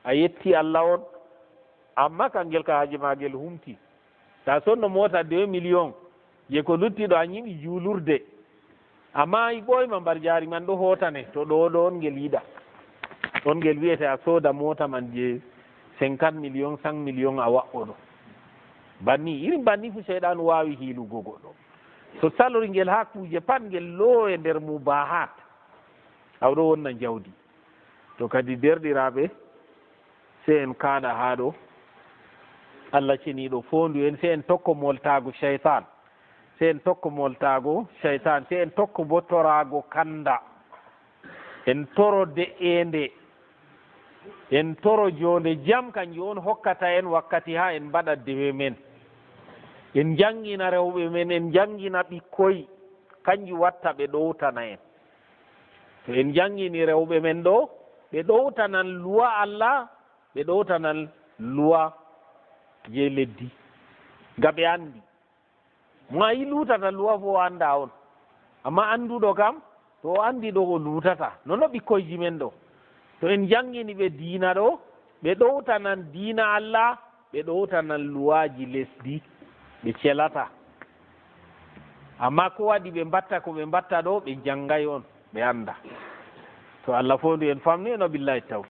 a yetti Allah on amma ka ngel ka haaji ma ngel humti ta sonno mota 2 million je ko luttiɗo a ñiɓi juulurde amma i ɓoyma mbar jaari man ɗo hootane to ɗo ɗo on ngel yiɗa on ngel wiyete a sooda mota man je 50 million 100 million a waɓɓoɗo banni irin banni fu seyɗan wawi hiilugo goɗɗo so salori ngel ha kuje pat ngel loowe nder mubahat awɗo wonna jawdi to kadi derɗiraɓe se en kaaɗa ha ɗo Allah ceniɗo fondu en se en tokko moltago cheytan se en tokko moltago cheytan se en tokko bo torago kanda en toro de'ende en toro jonde jam kanjum on hokkata en wakkati ha en mbaɗa dewe men en jangina rewɓe men en jangina ɓikkoy kanjum watta ɓe ɗowtana en to en jangini rewɓe men ɗo ɓe ɗowtanan luwa Allah ɓe ɗowtanan luwa je leddi nga ɓe andi mo a yi lutata luwa fo anda on amma anduɗo kam to o andi ɗo o lutata nono ɓikkoyji men ɗo to en jangini ɓe diina ɗo ɓe ɗowtanan diina Allah ɓe ɗowtanan luwaji lesdi ɓe celata amma ko waɗi ɓe mbatta ko ɓe mbatta ɗo ɓe janggay on ɓe anda to Allah fondu en famni no billahi taw